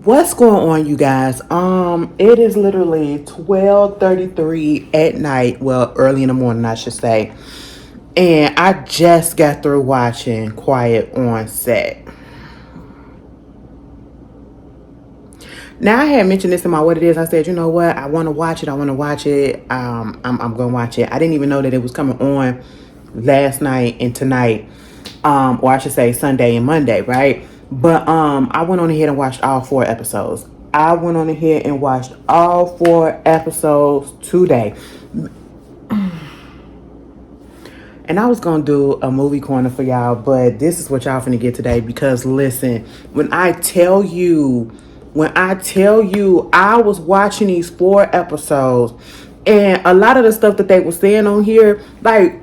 What's going on, you guys? It is literally 12:33 at night. Well, early in the morning, I should say. And I just got through watching Quiet on Set. Now, I had mentioned this in my What It Is. I said, you know what? I want to watch it. I want to watch it. I'm going to watch it. I didn't even know that it was coming on last night and tonight. Or I should say Sunday and Monday, right? But I went on ahead and watched all 4 episodes. I went on ahead and watched all 4 episodes today. And I was gonna do a movie corner for y'all, but this is what y'all finna get today. Because listen, when I tell you I was watching these 4 episodes, and a lot of the stuff that they were saying on here, like,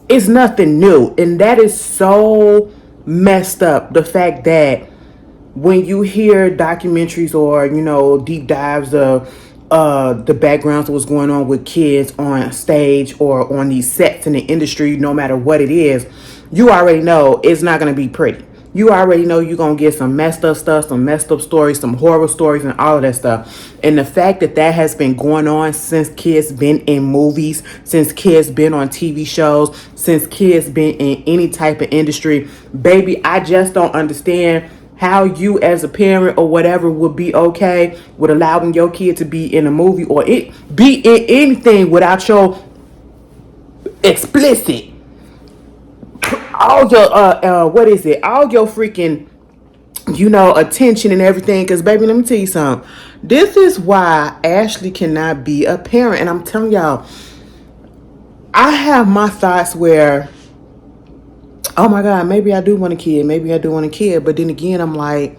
it's nothing new. And that is so messed up. The fact that when you hear documentaries or, deep dives of the backgrounds of what's going on with kids on stage or on these sets in the industry, no matter what it is, you already know it's not going to be pretty. You already know you're going to get some messed up stuff, some messed up stories, some horror stories, and all of that stuff. And the fact that that has been going on since kids been in movies, since kids been on TV shows, since kids been in any type of industry, baby, I just don't understand how you as a parent or whatever would be okay with allowing your kid to be in a movie or it be in anything without your explicit all your what is it, all your freaking attention and everything. Because baby, let me tell you something, this is why Ashley cannot be a parent. And I'm telling y'all, I have my thoughts where, oh my God, maybe I do want a kid. Maybe I do want a kid. But then again, I'm like,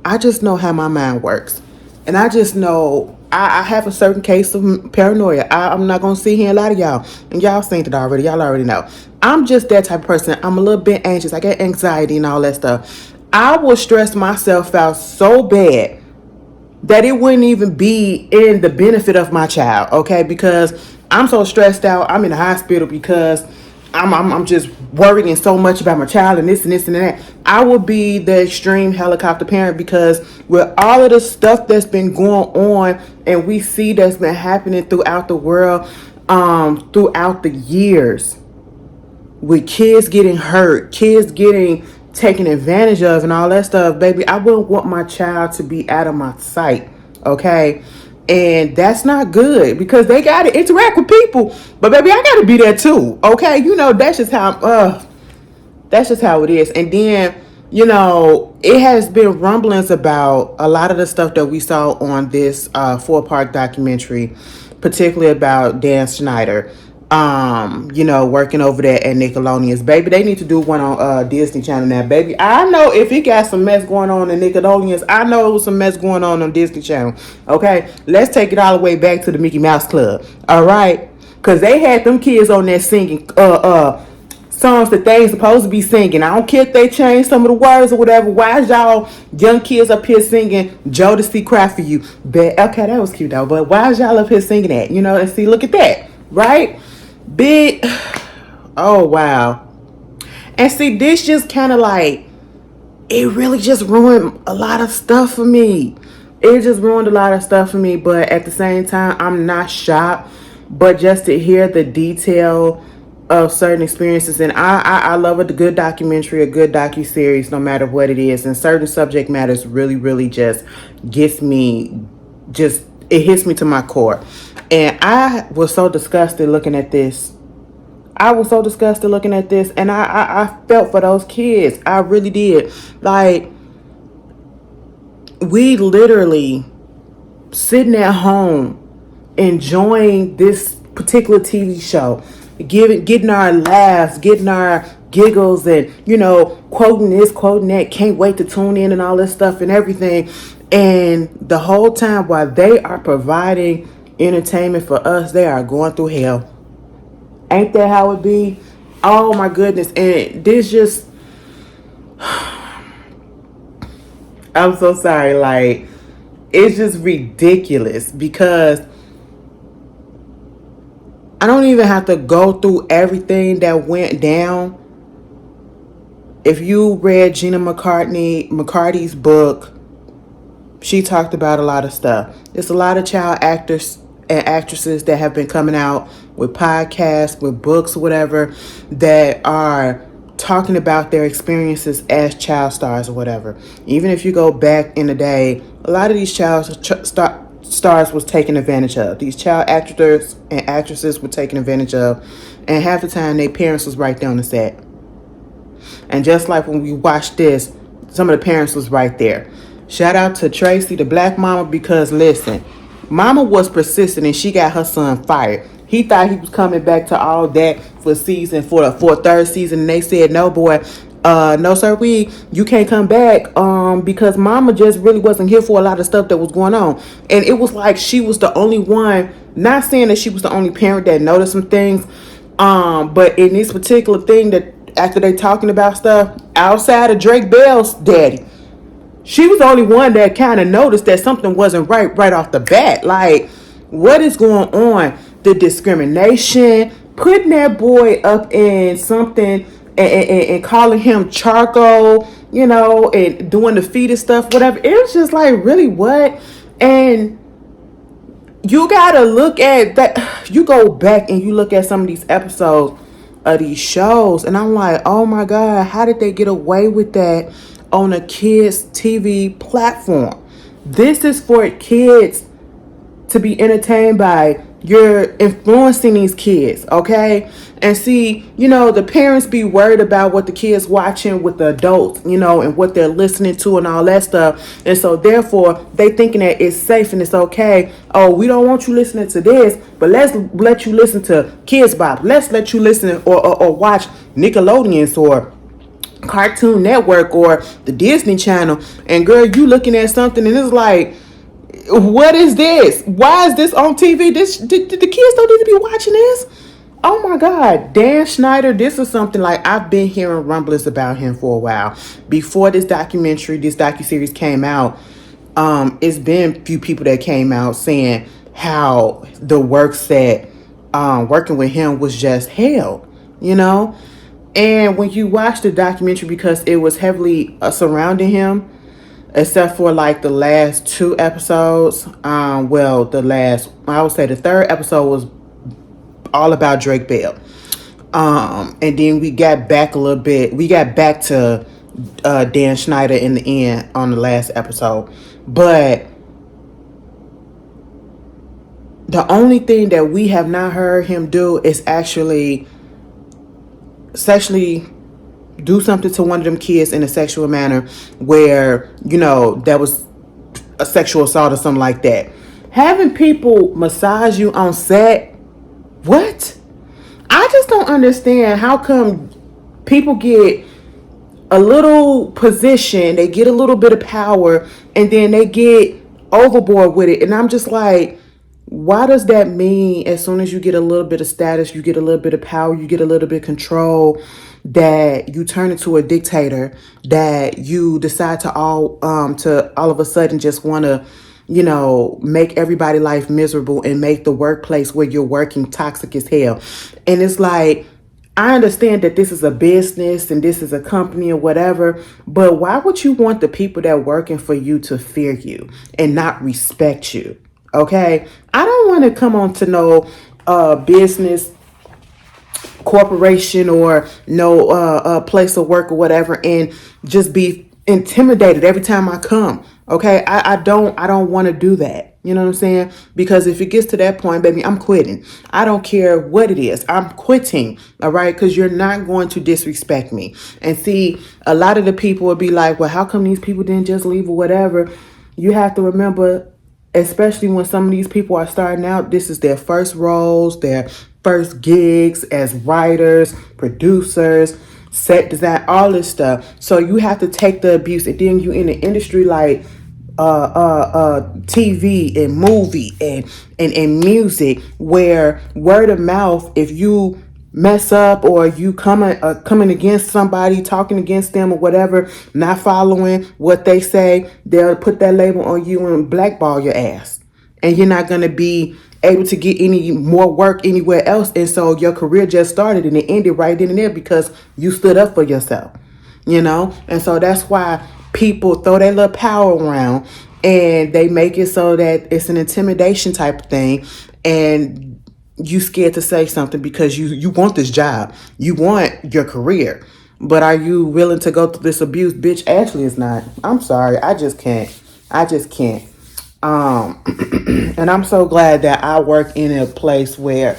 I just know how my mind works. And I just know I have a certain case of paranoia. I'm not going to sit here and lie to y'all. And y'all seen it already. Y'all already know. I'm just that type of person. I'm a little bit anxious. I get anxiety and all that stuff. I will stress myself out so bad that it wouldn't even be in the benefit of my child, okay? Because I'm so stressed out. I'm in the hospital because I'm just worrying so much about my child and this and this and that. I would be the extreme helicopter parent because with all of the stuff that's been going on and we see that's been happening throughout the world, throughout the years, with kids getting hurt, kids getting taken advantage of and all that stuff, baby, I wouldn't want my child to be out of my sight, okay? And that's not good because they got to interact with people. But baby, I got to be there too, okay? That's just how it is. And then, it has been rumblings about a lot of the stuff that we saw on this 4-part documentary, particularly about Dan Schneider, working over there at Nickelodeon's. Baby, they need to do one on Disney Channel now, baby. I know if it got some mess going on in Nickelodeon's, I know it was some mess going on Disney Channel. Okay, let's take it all the way back to the Mickey Mouse Club. All right, because they had them kids on there singing songs that they ain't supposed to be singing. I don't care if they change some of the words or whatever. Why is y'all young kids up here singing Jodeci Cry For You? But okay, that was cute though. But why is y'all up here singing that? And see, look at that, right? Big. Oh wow. And see, this just kind of like, it really just ruined a lot of stuff for me. It just ruined a lot of stuff for me. But at the same time, I'm not shocked. But just to hear the detail of certain experiences, and I love a good documentary, a good docu-series, no matter what it is. And certain subject matters really, really just gets me, it hits me to my core. And I was so disgusted looking at this. And I felt for those kids. I really did. Like, we literally sitting at home enjoying this particular TV show, getting our laughs, getting our giggles, and quoting this, quoting that, can't wait to tune in and all this stuff and everything. And the whole time while they are providing entertainment for us, they are going through hell. Ain't that how it be? Oh my goodness. And this just, I'm so sorry, like, it's just ridiculous because I don't even have to go through everything that went down. If you read Gina McCarthy's book, she talked about a lot of stuff. There's a lot of child actors and actresses that have been coming out with podcasts, with books, whatever, that are talking about their experiences as child stars or whatever. Even if you go back in the day, a lot of these stars was taken advantage of. These child actors and actresses were taken advantage of, and half the time their parents was right there on the set. And just like when we watched this, some of the parents was right there. Shout out to Tracy, the black mama, because listen, mama was persistent and she got her son fired. He thought he was coming back to all that for a third season, and they said, no, boy, no, sir, you can't come back because mama just really wasn't here for a lot of stuff that was going on. And it was like she was the only one, not saying that she was the only parent that noticed some things, but in this particular thing, that after they talking about stuff outside of Drake Bell's daddy, she was the only one that kind of noticed that something wasn't right off the bat. Like, what is going on? The discrimination, putting that boy up in something and calling him charcoal, and doing the fetus stuff, whatever. It was just like, really, what? And you gotta look at that. You go back and you look at some of these episodes of these shows, and I'm like, oh my God, how did they get away with that on a kids TV platform? This is for kids to be entertained by. You're influencing these kids, okay? And see, the parents be worried about what the kids watching with the adults, and what they're listening to and all that stuff. And so therefore they thinking that it's safe and it's okay. Oh, we don't want you listening to this, but let's let you listen to Kids Bop. Let's let you listen or watch Nickelodeons or Cartoon Network or the Disney Channel. And girl, you looking at something and it's like, what is this? Why is this on TV? The kids don't need to be watching this. Oh my God, Dan Schneider. This is something like I've been hearing rumblings about him for a while. Before this docuseries came out, it's been a few people that came out saying how the work set, working with him was just hell, And when you watch the documentary, because it was heavily surrounding him, except for like the last two episodes. I would say the third episode was all about Drake Bell. And then we got back a little bit. We got back to Dan Schneider in the end on the last episode. But the only thing that we have not heard him do is actually sexually do something to one of them kids in a sexual manner where, that was a sexual assault or something like that. Having people massage you on set, what? I just don't understand how come people get a little position, they get a little bit of power, and then they get overboard with it. And I'm just like, why does that mean as soon as you get a little bit of status, you get a little bit of power, you get a little bit of control, that you turn into a dictator, that you decide to all of a sudden just want to, make everybody life miserable and make the workplace where you're working toxic as hell. And it's like, I understand that this is a business and this is a company or whatever, but why would you want the people that are working for you to fear you and not respect you? Okay, I don't want to come on to no business, corporation, or no place of work or whatever and just be intimidated every time I come. Okay, I don't want to do that. You know what I'm saying? Because if it gets to that point, baby, I'm quitting. I don't care what it is. I'm quitting. All right, because you're not going to disrespect me. And see, a lot of the people will be like, well, how come these people didn't just leave or whatever? You have to remember, especially when some of these people are starting out, this is their first roles, their first gigs as writers, producers, set design, all this stuff. So you have to take the abuse. And then you in the industry like TV and movie and music, where word of mouth, if you mess up or you coming against somebody, talking against them or whatever, not following what they say, they'll put that label on you and blackball your ass, and you're not going to be able to get any more work anywhere else. And so your career just started and it ended right then and there because you stood up for yourself, And so that's why people throw their little power around And they make it so that it's an intimidation type of thing. And you scared to say something because you want this job. You want your career. But are you willing to go through this abuse? Bitch, Ashley is not. I'm sorry. I just can't. I just can't. Um, and I'm so glad that I work in a place where,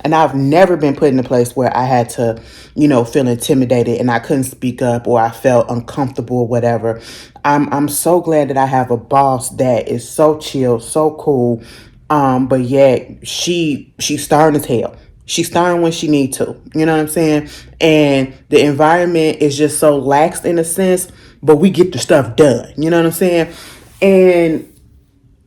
and I've never been put in a place where I had to, feel intimidated and I couldn't speak up or I felt uncomfortable or whatever. I'm so glad that I have a boss that is so chill, so cool. But yet she's stern as hell. She's stern when she need to. You know what I'm saying? And the environment is just so lax in a sense, but we get the stuff done. You know what I'm saying? And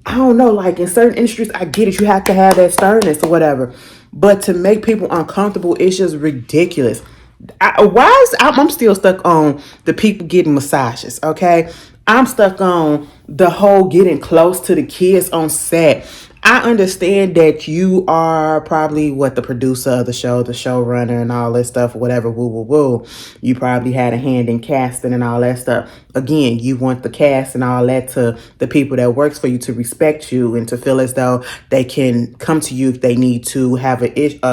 I don't know, like in certain industries, I get it. You have to have that sternness or whatever. But to make people uncomfortable, it's just ridiculous. I'm still stuck on the people getting massages, okay? I'm stuck on the whole getting close to the kids on set. I understand that you are probably the producer of the show, the showrunner, and all that stuff, whatever. Woo, woo, woo. You probably had a hand in casting and all that stuff. Again, you want the cast and all that to the people that works for you to respect you and to feel as though they can come to you if they need to have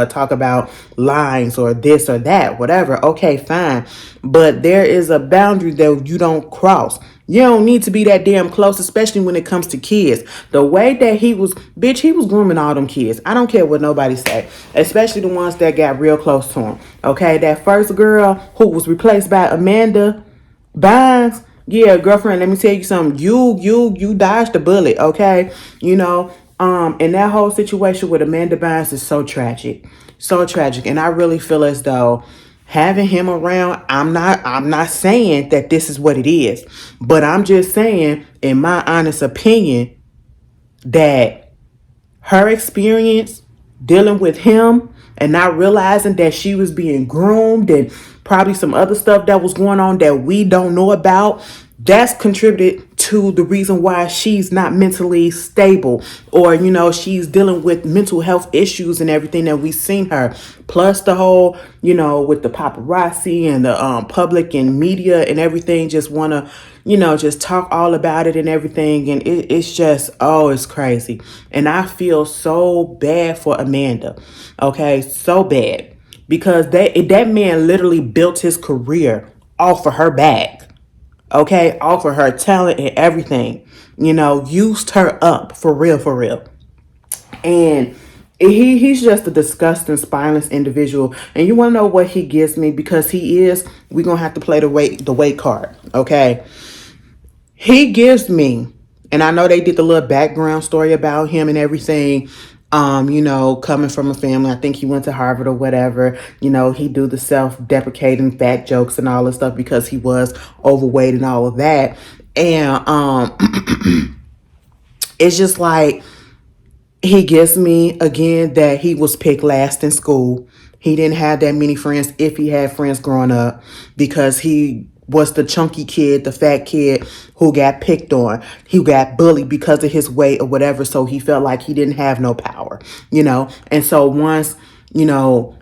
talk about lines or this or that, whatever. Okay, fine, but there is a boundary that you don't cross. You don't need to be that damn close, especially when it comes to kids. The way that he was grooming all them kids. I don't care what nobody say, especially the ones that got real close to him. Okay, that first girl who was replaced by Amanda Bynes. Yeah, girlfriend, let me tell you something. You dodged the bullet, okay? And that whole situation with Amanda Bynes is so tragic. So tragic. And I really feel as though having him around, I'm not saying that this is what it is, but I'm just saying, in my honest opinion, that her experience dealing with him and not realizing that she was being groomed and probably some other stuff that was going on that we don't know about, that's contributed to the reason why she's not mentally stable, or she's dealing with mental health issues and everything that we've seen her, plus the whole with the paparazzi and the public and media and everything just want to just talk all about it and everything. And it's just, oh, it's crazy. And I feel so bad for Amanda. Okay, so bad, because that man literally built his career off of her back. Okay, off of her talent and everything. Used her up for real, for real. And he's just a disgusting, spineless individual. And you want to know what he gives me? Because we're going to have to play the weight card. Okay. He gives me, and I know they did the little background story about him and everything. Coming from a family, I think he went to Harvard or whatever. He do the self-deprecating fat jokes and all this stuff because he was overweight and all of that. And it's just like, he gives me, again, that he was picked last in school. He didn't have that many friends, if he had friends growing up, because he was the chunky kid, the fat kid who got picked on. He got bullied because of his weight or whatever, so he felt like he didn't have no power, And so once,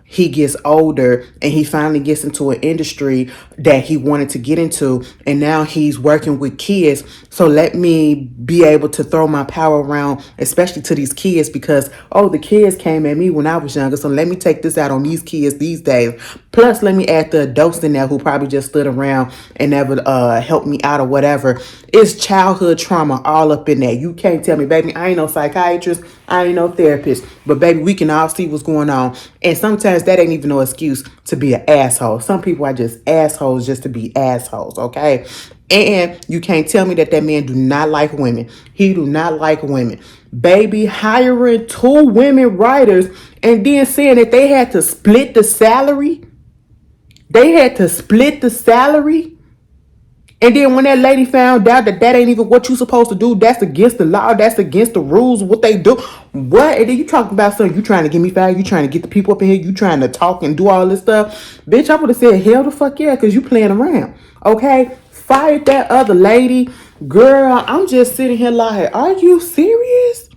he gets older and he finally gets into an industry that he wanted to get into, and now he's working with kids. So let me be able to throw my power around, especially to these kids, because the kids came at me when I was younger, so let me take this out on these kids these days. Plus let me add the adults in there who probably just stood around and never helped me out or whatever. It's childhood trauma all up in there. You can't tell me, baby, I ain't no psychiatrist, I ain't no therapist, but baby, we can all see what's going on. And sometimes that ain't even no excuse to be an asshole. Some people are just assholes just to be assholes, okay? And you can't tell me that man do not like women. He do not like women. Baby, hiring 2 women writers and then saying that they had to split the salary. They had to split the salary. And then when that lady found out that ain't even what you supposed to do, that's against the law, that's against the rules, what they do. What? And then you talking about something, you trying to get me fired, you trying to get the people up in here, you trying to talk and do all this stuff. Bitch, I would have said, hell the fuck yeah, because you playing around. Okay? Fired that other lady. Girl, I'm just sitting here like, are you serious?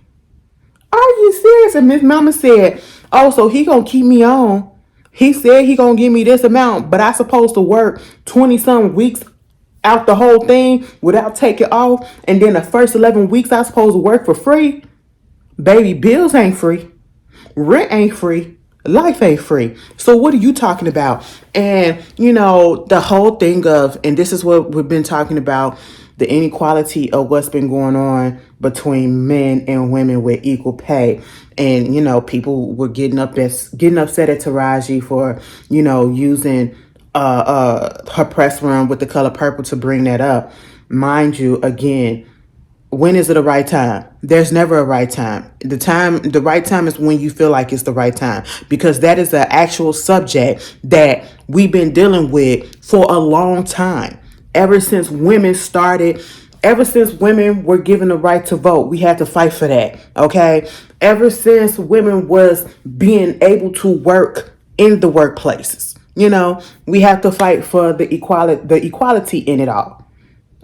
Are you serious? And Miss Mama said, oh, so he gonna keep me on. He said he gonna give me this amount, but I supposed to work 20 some weeks out the whole thing without taking off, and then the first 11 weeks I supposed to work for free. Baby, bills ain't free. Rent ain't free. Life ain't free. So what are you talking about? And the whole thing of, and this is what we've been talking about, the inequality of what's been going on between men and women with equal pay. And people were getting upset at Taraji for using her press run with the color purple to bring that up. Mind you, again, when is it a right time? There's never a right time. The right time is when you feel like it's the right time, because that is an actual subject that we've been dealing with for a long time. Ever since women were given the right to vote, we had to fight for that. Okay. Ever since women was being able to work in the workplaces, we have to fight for the equality in it all.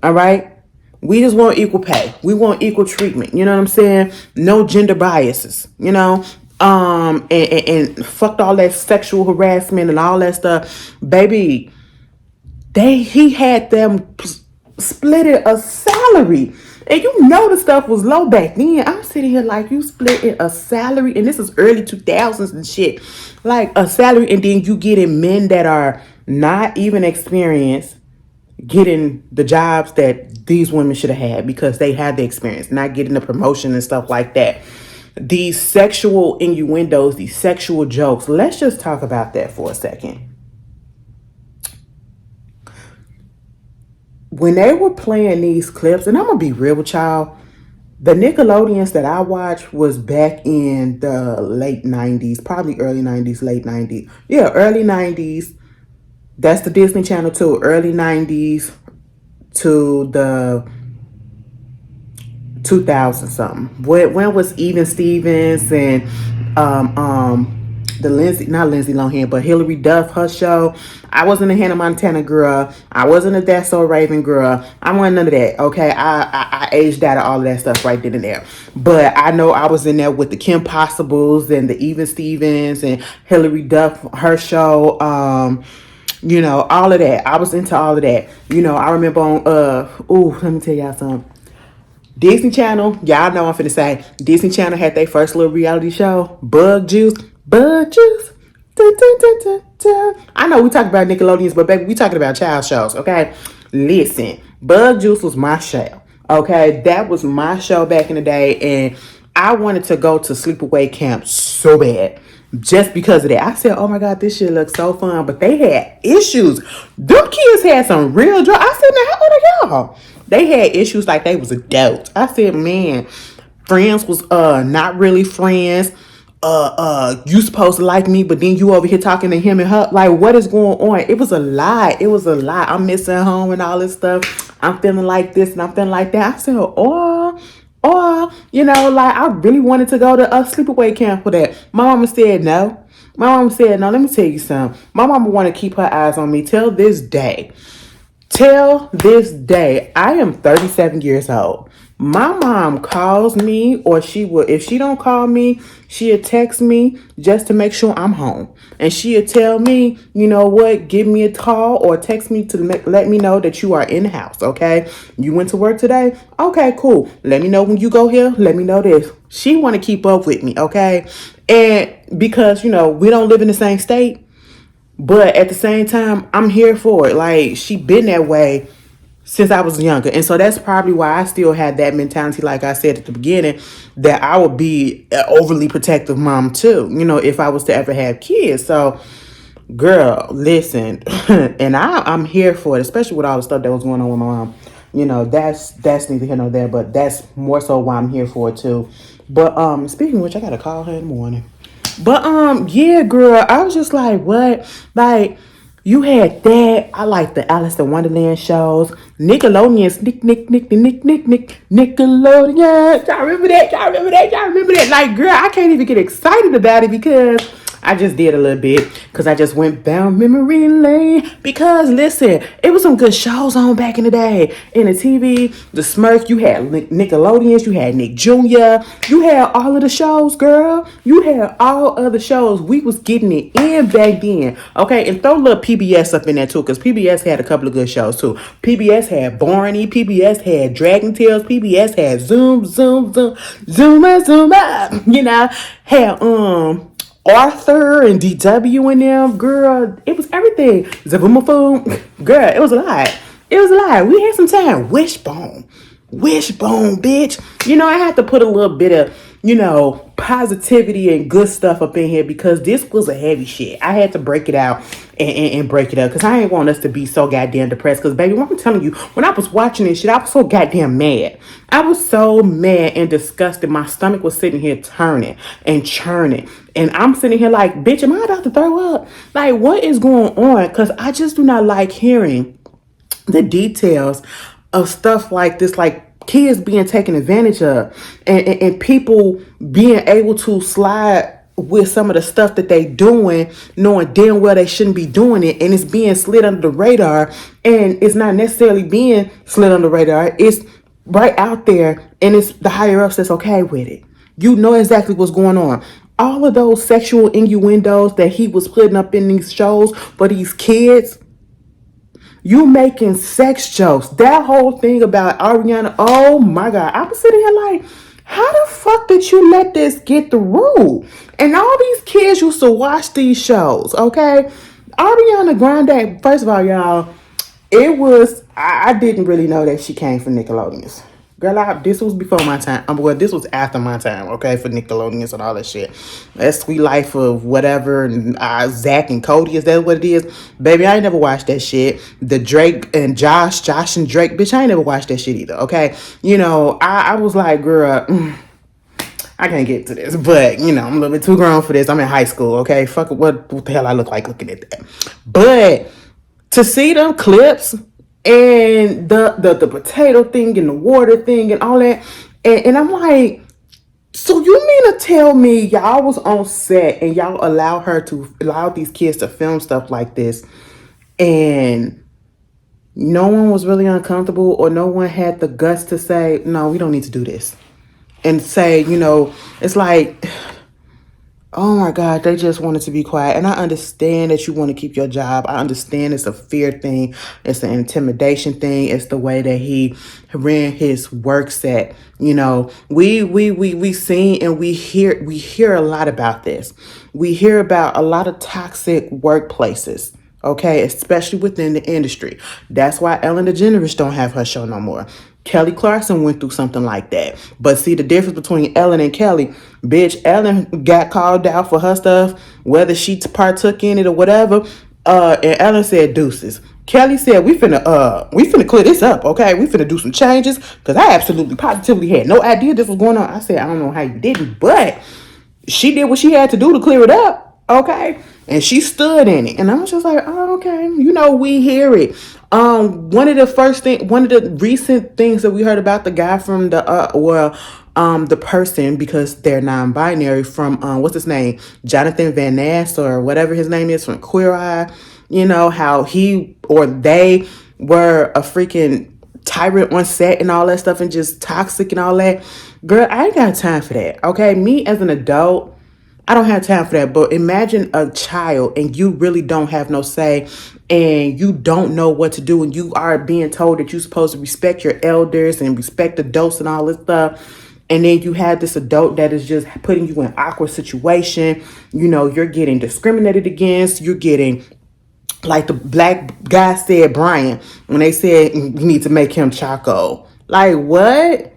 All right. We just want equal pay. We want equal treatment. You know what I'm saying? No gender biases, and fucked all that sexual harassment and all that stuff. Baby, he had them splitted a salary. And the stuff was low back then. I'm sitting here like, you splitting a salary, and this is early 2000s and shit. Like a salary, and then you getting men that are not even experienced getting the jobs that these women should have had because they had the experience, not getting the promotion and stuff like that. These sexual innuendos, these sexual jokes, let's just talk about that for a second. When they were playing these clips, and I'm gonna be real with y'all, the Nickelodeons that I watched was back in the late 90s, probably early 90s, late 90s. Yeah, early 90s. That's the Disney Channel too. Early 90s to the 2000 something. When was Even Stevens and the not Lindsay Lohan, but Hilary Duff, her show. I wasn't a Hannah Montana girl. I wasn't a That's So Raven girl. I wasn't none of that. Okay, I aged out of all of that stuff right then and there. But I know I was in there with the Kim Possibles and the Even Stevens and Hilary Duff, her show. All of that. I was into all of that. I remember on let me tell y'all something. Disney Channel, y'all know I'm finna say, Disney Channel had their first little reality show, Bug Juice. Bug Juice. Da, da, da, da, da. I know we talk about Nickelodeons, but baby, we talking about child shows, okay? Listen, Bug Juice was my show, okay? That was my show back in the day, and I wanted to go to sleepaway camp so bad. Just because of that. I said, oh my God, this shit looks so fun. But they had issues. Them kids had some real drugs. I said, now how old are y'all? They had issues like they was adults. I said, man, friends was not really friends. You supposed to like me, but then you over here talking to him and her. Like, what is going on? It was a lie. It was a lie. I'm missing home and all this stuff. I'm feeling like this and I'm feeling like that. I said, like I really wanted to go to a sleepaway camp for that. My mama said no. Let me tell you something. My mama want to keep her eyes on me till this day. I am 37 years old. My mom calls me, or she will, if she don't call me, she'll text me just to make sure I'm home. And she'll tell me, you know what, give me a call or text me to let me know that you are in the house, okay? You went to work today? Okay, cool. Let me know when you go here. Let me know this. She want to keep up with me, okay? And because, we don't live in the same state, but at the same time, I'm here for it. Like, she been that way since I was younger. And so that's probably why I still had that mentality, like I said at the beginning, that I would be an overly protective mom too, if I was to ever have kids. So, girl, listen, and I'm here for it, especially with all the stuff that was going on with my mom. That's neither here nor there, but that's more so why I'm here for it too. But speaking of which, I gotta call her in the morning. But yeah, girl, I was just like, what? Like, you had that. I like the Alice in Wonderland shows. Nickelodeon's Nickelodeon. Y'all remember that? Like, girl, I can't even get excited about it because I just did a little bit because I just went down memory lane. Because listen, it was some good shows on back in the day. In the TV, the Smurfs, you had Nickelodeons, you had Nick Jr., you had all of the shows, girl. You had all of the shows. We was getting it in back then. Okay, and throw a little PBS up in there too, because PBS had a couple of good shows too. PBS had Barney, PBS had Dragon Tales, PBS had Zoom, you know, had Arthur and DW and them, girl. It was everything. Zaboom, girl. It was a lot. It was a lot. We had some time. Wishbone, bitch. You know, I had to put a little bit of, you know, positivity and good stuff up in here because this was a heavy shit. I had to break it out and break it up because I ain't want us to be so goddamn depressed. Because, baby, I'm telling you, when I was watching this shit, I was so goddamn mad. I was so mad and disgusted. My stomach was sitting here turning and churning. And I'm sitting here like, bitch, am I about to throw up? Like, what is going on? Because I just do not like hearing the details of stuff like this, like kids being taken advantage of and people being able to slide with some of the stuff that they doing, knowing damn well they shouldn't be doing it, and it's being slid under the radar, and it's not necessarily being slid under the radar. It's right out there, and it's the higher ups that's okay with it. You know exactly what's going on. All of those sexual innuendos that he was putting up in these shows for these kids, you making sex jokes. That whole thing about Ariana, oh my God. I was sitting here like, how the fuck did you let this get through? And all these kids used to watch these shows, okay? Ariana Grande, first of all, y'all, it was, I didn't really know that she came from Nickelodeon's. Girl, this was before my time. Well, this was after my time, okay, for Nickelodeon's and all that shit. That Sweet Life of whatever, and Zach and Cody, is that what it is? Baby, I ain't never watched that shit. The Drake and Josh and Drake, bitch, I ain't never watched that shit either, okay? You know, I was like, girl, I can't get to this, but, you know, I'm a little bit too grown for this. I'm in high school, okay? Fuck what the hell I look like looking at that. But to see them clips and the potato thing and the water thing and all that, and I'm like, so you mean to tell me y'all was on set and y'all allow these kids to film stuff like this, and no one was really uncomfortable, or no one had the guts to say, no, we don't need to do this, and say, you know, it's like, oh my God, they just wanted to be quiet. And I understand that you want to keep your job. I understand it's a fear thing. It's an intimidation thing. It's the way that he ran his work set. You know, we seen and we hear a lot about this. We hear about a lot of toxic workplaces. Okay, especially within the industry. That's why Ellen DeGeneres don't have her show no more. Kelly Clarkson went through something like that. But see, the difference between Ellen and Kelly, bitch, Ellen got called out for her stuff, whether she partook in it or whatever. And Ellen said deuces. Kelly said, we finna clear this up, okay? We finna do some changes, because I absolutely positively had no idea this was going on. I said, I don't know how you didn't, but she did what she had to do to clear it up, okay? And she stood in it. And I was just like, oh, okay. You know, we hear it. One of the recent things that we heard about the guy from the person, because they're non-binary, from what's his name, Jonathan Van Ness or whatever his name is, from Queer Eye. You know how he or they were a freaking tyrant on set and all that stuff, and just toxic and all that. Girl, I ain't got time for that. Okay, me as an adult, I don't have time for that. But imagine a child and you really don't have no say, and you don't know what to do, and you are being told that you're supposed to respect your elders and respect adults and all this stuff. And then you have this adult that is just putting you in an awkward situation. You know, you're getting discriminated against. You're getting, like the black guy said, Brian, when they said you need to make him Chaco. Like, what?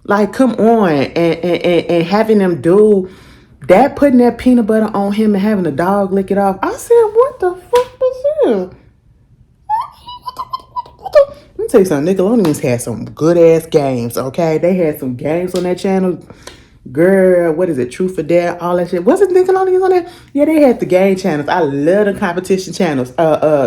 Like, come on. And having them do that, putting that peanut butter on him and having the dog lick it off. I said, what the fuck was this? Let me tell you something. Nickelodeon's had some good ass games, okay? They had some games on that channel. Girl, what is it? Truth or Dare, all that shit. Was it Nickelodeon on that? Yeah, they had the game channels. I love the competition channels,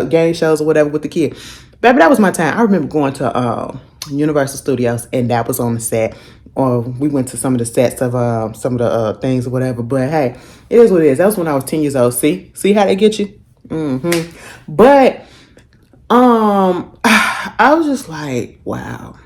game shows or whatever with the kids. Baby, that was my time. I remember going to Universal Studios, and that was on the set. or we went to some of the sets of some of the things or whatever. But hey, it is what it is. That was when I was 10 years old. See how they get you. But I was just like, wow.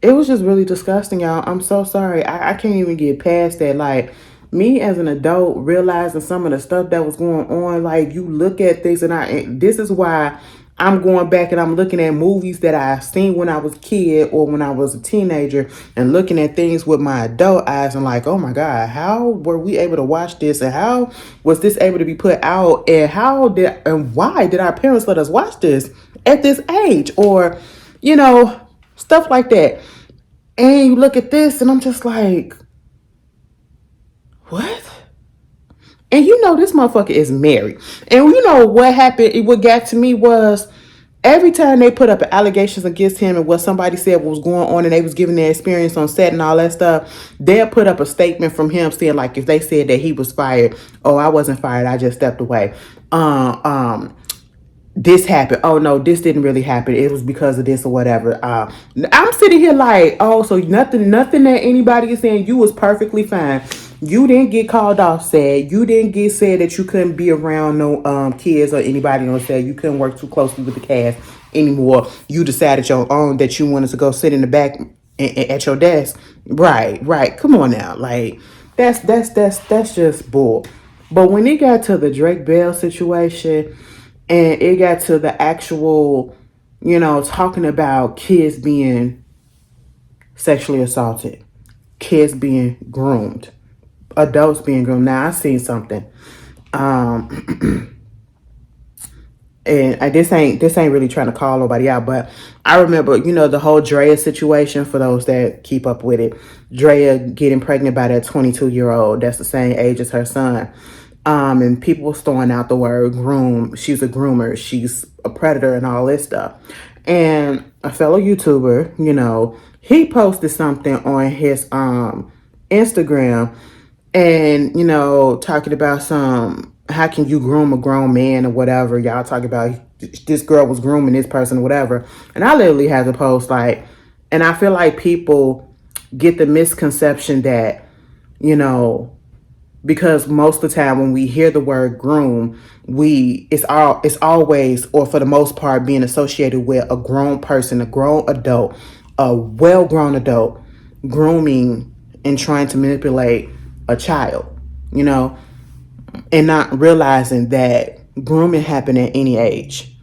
It was just really disgusting, y'all. I'm so sorry. I can't even get past that. Like, me as an adult realizing some of the stuff that was going on, like, you look at things, and this is why I'm going back and I'm looking at movies that I seen when I was a kid or when I was a teenager, and looking at things with my adult eyes and like, oh my God, how were we able to watch this, and how was this able to be put out, and why did our parents let us watch this at this age, or stuff like that. And you look at this and I'm just like, what? And this motherfucker is married. And what happened, what got to me was every time they put up allegations against him and what somebody said was going on and they was giving their experience on set and all that stuff, they'll put up a statement from him saying, like, if they said that he was fired, oh, I wasn't fired, I just stepped away. This happened. Oh no, this didn't really happen. It was because of this or whatever. I'm sitting here like, oh, so nothing that anybody is saying, you was perfectly fine. You didn't get called off set. You didn't get said that you couldn't be around no kids or anybody on set. You couldn't work too closely with the cast anymore. You decided your own that you wanted to go sit in the back at your desk. Right. Come on now, like that's just bull. But when it got to the Drake Bell situation, and it got to the actual, talking about kids being sexually assaulted, kids being groomed, adults being groomed. Now I seen something, and this ain't really trying to call nobody out, but I remember, the whole Drea situation. For those that keep up with it, Drea getting pregnant by that 22-year-old that's the same age as her son. And people was throwing out the word groom. She's a groomer. She's a predator and all this stuff. And a fellow YouTuber, he posted something on his Instagram and, talking about how can you groom a grown man or whatever. Y'all talk about this girl was grooming this person or whatever. And I literally had to post like, and I feel like people get the misconception that, because most of the time when we hear the word groom, it's always, or for the most part, being associated with a grown person, a grown adult, a well-grown adult grooming and trying to manipulate a child, and not realizing that grooming happen at any age.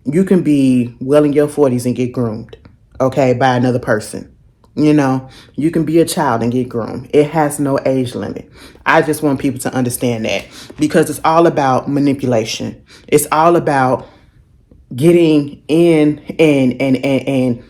You can be well in your 40s and get groomed, okay, by another person. You can be a child and get groomed. It has no age limit. I just want people to understand that, because it's all about manipulation. It's all about getting in and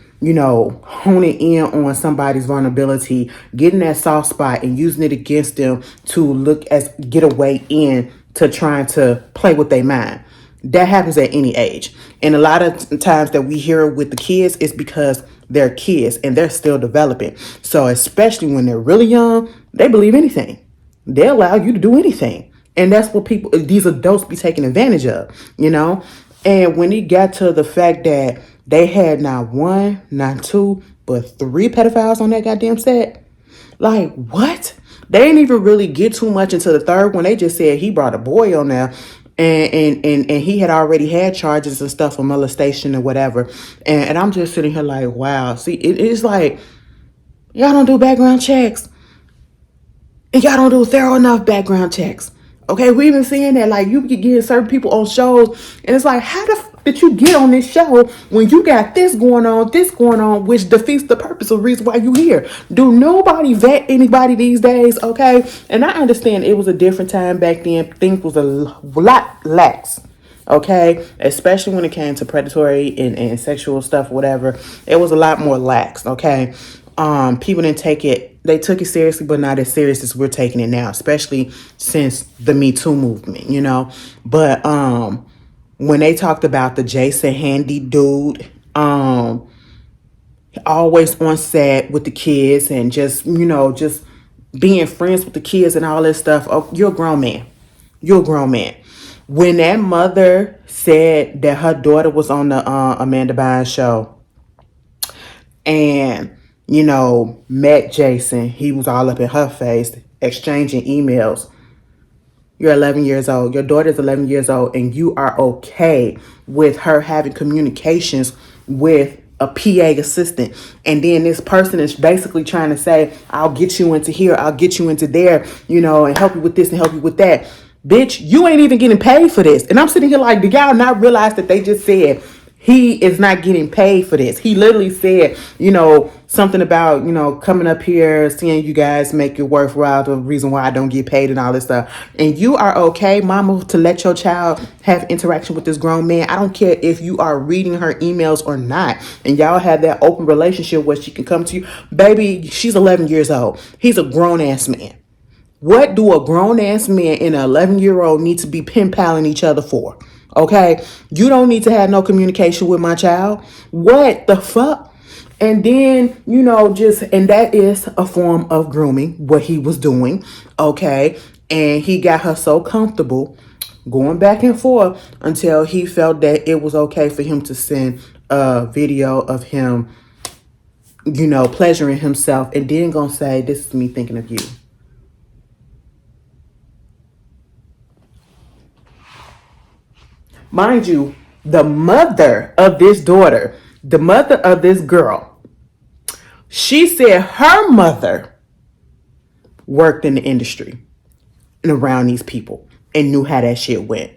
honing in on somebody's vulnerability, getting that soft spot and using it against them to get a way in to trying to play with their mind. That happens at any age. And a lot of times that we hear with the kids is because they're kids and they're still developing. So especially when they're really young, they believe anything. They allow you to do anything. And that's what these adults be taking advantage of, And when it got to the fact that they had not one, not two, but three pedophiles on that goddamn set, like, what? They didn't even really get too much into the third one. They just said he brought a boy on there. And he had already had charges and stuff for molestation or whatever. And I'm just sitting here like, wow. See, it's like, y'all don't do background checks. And y'all don't do thorough enough background checks. Okay, we even seeing that, like, you get getting certain people on shows, and it's like, how the f did you get on this show when you got this going on, which defeats the purpose of the reason why you here? Do nobody vet anybody these days, okay? And I understand it was a different time back then. Things was a lot lax, okay? Especially when it came to predatory and sexual stuff, whatever. It was a lot more lax, okay? People didn't take it, they took it seriously, but not as serious as we're taking it now, especially since the Me Too movement, But when they talked about the Jason Handy dude, always on set with the kids and just being friends with the kids and all this stuff. Oh, you're a grown man. You're a grown man. When that mother said that her daughter was on the Amanda Bynes show, and met Jason. He was all up in her face, exchanging emails. You're 11 years old. Your daughter's 11 years old, and you are okay with her having communications with a PA assistant. And then this person is basically trying to say, I'll get you into here, I'll get you into there, and help you with this and help you with that. Bitch, you ain't even getting paid for this. And I'm sitting here like, do y'all not realize that they just said he is not getting paid for this? He literally said, something about, coming up here, seeing you guys make it worthwhile, the reason why I don't get paid and all this stuff. And you are okay, mama, to let your child have interaction with this grown man. I don't care if you are reading her emails or not. And y'all have that open relationship where she can come to you. Baby, she's 11 years old. He's a grown ass man. What do a grown ass man and an 11-year-old need to be pen paling each other for? Okay, you don't need to have no communication with my child. What the fuck? And then, and that is a form of grooming, what he was doing. Okay, and he got her so comfortable going back and forth until he felt that it was okay for him to send a video of him, pleasuring himself, and then gonna say, this is me thinking of you. Mind you, the mother of this daughter, the mother of this girl, she said her mother worked in the industry and around these people and knew how that shit went.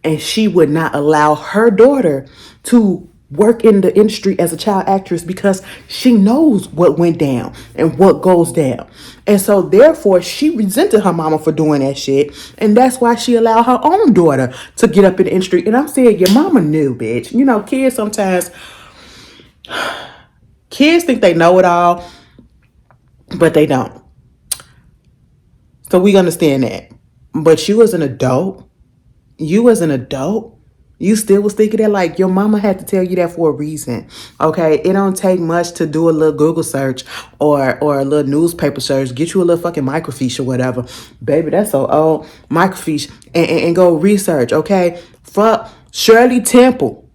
And she would not allow her daughter to work in the industry as a child actress because she knows what went down and what goes down. And so therefore she resented her mama for doing that shit. And that's why she allowed her own daughter to get up in the industry. And I'm saying, your mama knew, bitch. Kids sometimes, kids think they know it all, but they don't. So we understand that. But you as an adult, you still was thinking that, like, your mama had to tell you that for a reason. Okay, it don't take much to do a little Google search or a little newspaper search. Get you a little fucking microfiche or whatever. Baby, that's so old. Microfiche and go research, okay? Fuck Shirley Temple.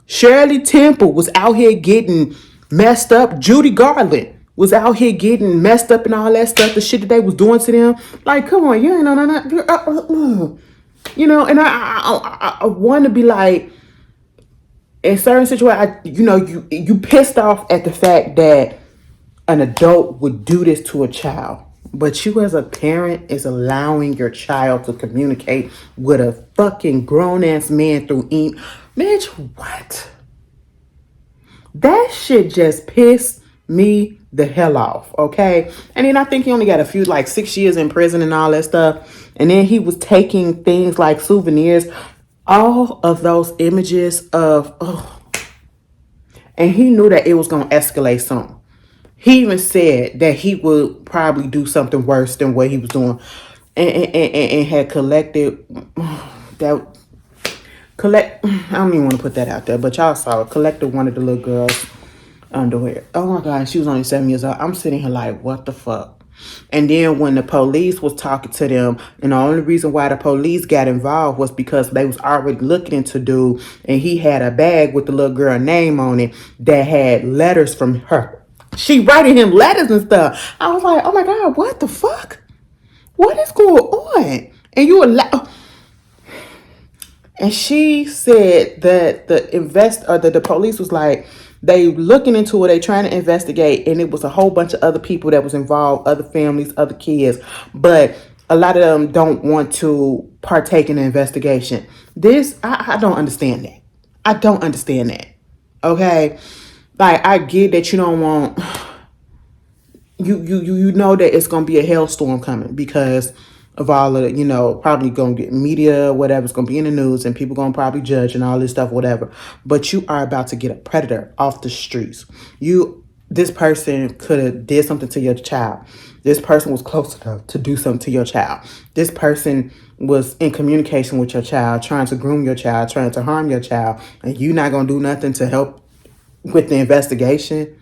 Shirley Temple was out here getting messed up. Judy Garland was out here getting messed up and all that stuff. The shit that they was doing to them. Like, come on, you ain't know nothing. And I want to be like, in certain situations, you pissed off at the fact that an adult would do this to a child. But you as a parent is allowing your child to communicate with a fucking grown-ass man through email. Bitch, what? That shit just pissed me the hell off, okay? And then I think he only got 6 years in prison and all that stuff. And then he was taking things like souvenirs, all of those images of, and he knew that it was going to escalate soon. He even said that he would probably do something worse than what he was doing, and had collected that. I don't even want to put that out there, but y'all saw it. Collected one of the little girls' underwear. Oh my God, she was only 7 years old. I'm sitting here like, what the fuck? And then when the police was talking to them, and the only reason why the police got involved was because they was already looking into dude, and he had a bag with the little girl name on it that had letters from her. She writing him letters and stuff. I was like, oh my God, what the fuck? What is going on? And you allow. And she said that the police was like, they looking into it, they trying to investigate, and it was a whole bunch of other people that was involved, other families, other kids, but a lot of them don't want to partake in the investigation. I don't understand that. I don't understand that. Okay, like, I get that you don't want you know that it's gonna be a hailstorm coming because of all of the, probably gonna get media, whatever's gonna be in the news, and people gonna probably judge and all this stuff, whatever. But you are about to get a predator off the streets. This person could have did something to your child. This person was close enough to do something to your child. This person was in communication with your child, trying to groom your child, trying to harm your child, and you not gonna do nothing to help with the investigation.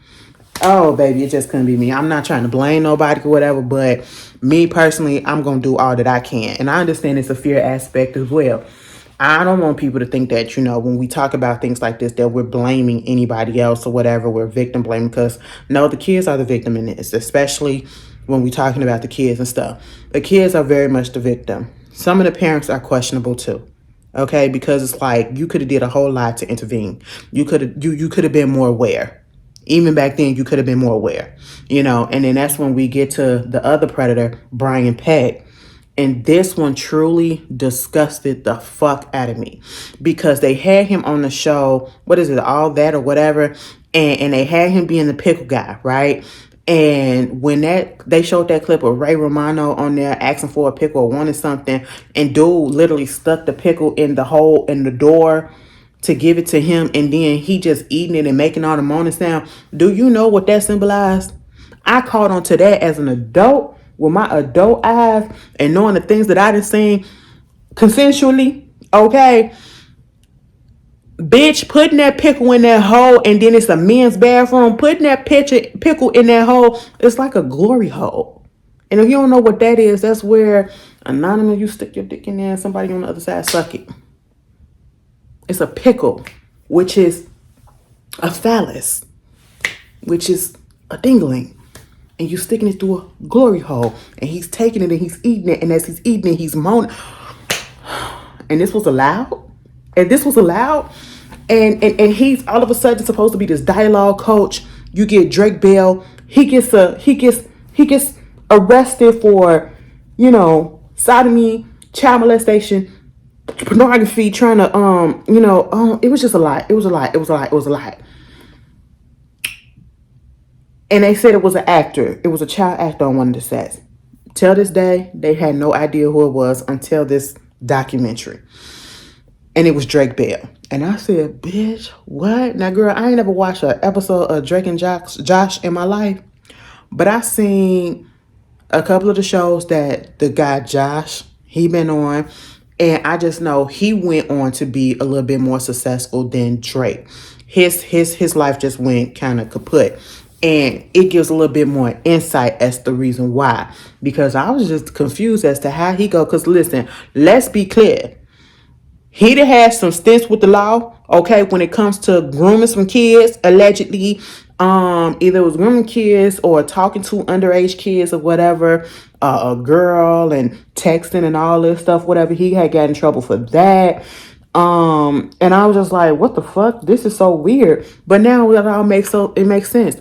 Oh, baby, it just couldn't be me. I'm not trying to blame nobody or whatever, but me personally, I'm going to do all that I can. And I understand it's a fear aspect as well. I don't want people to think that, when we talk about things like this, that we're blaming anybody else or whatever. We're victim blaming, because no, the kids are the victim in this, especially when we're talking about the kids and stuff. The kids are very much the victim. Some of the parents are questionable too. Okay, because it's like you could have did a whole lot to intervene. You could have been more aware. Even back then, you could have been more aware. And then that's when we get to the other predator, Brian Peck. And this one truly disgusted the fuck out of me, because they had him on the show, what is it, All That or whatever, and they had him being the pickle guy, right? And when they showed that clip of Ray Romano on there asking for a pickle or wanting something, and dude literally stuck the pickle in the hole in the door to give it to him, and then he just eating it and making all the moaning sound. Do you know what that symbolized? I caught on to that as an adult with my adult eyes and knowing the things that I done seen consensually. Okay, bitch, putting that pickle in that hole, and then it's a men's bathroom. Putting that pickle in that hole, it's like a glory hole. And if you don't know what that is, that's where anonymous, you stick your dick in there and somebody on the other side suck it. It's a pickle, which is a phallus, which is a dingling. And you sticking it through a glory hole, and he's taking it and he's eating it, and as he's eating it, he's moaning. And this was allowed? And he's all of a sudden supposed to be this dialogue coach. You get Drake Bell. He gets arrested for, sodomy, child molestation, pornography, trying to it was just a lot. It was a lot. And they said it was an actor. It was a child actor on one of the sets. Till this day, they had no idea who it was until this documentary. And it was Drake Bell. And I said, bitch, what? Now, girl, I ain't never watched an episode of Drake and Josh in my life. But I seen a couple of the shows that the guy Josh, he been on. And I just know he went on to be a little bit more successful than Drake. His life just went kind of kaput. And it gives a little bit more insight as to the reason why. Because I was just confused as to how he go. Because listen, let's be clear. He done had some stints with the law, okay, when it comes to grooming some kids, allegedly. Either it was grooming kids or talking to underage kids or whatever, a girl, and texting and all this stuff, whatever. He had got in trouble for that. And I was just like, what the fuck? This is so weird. But now it makes sense.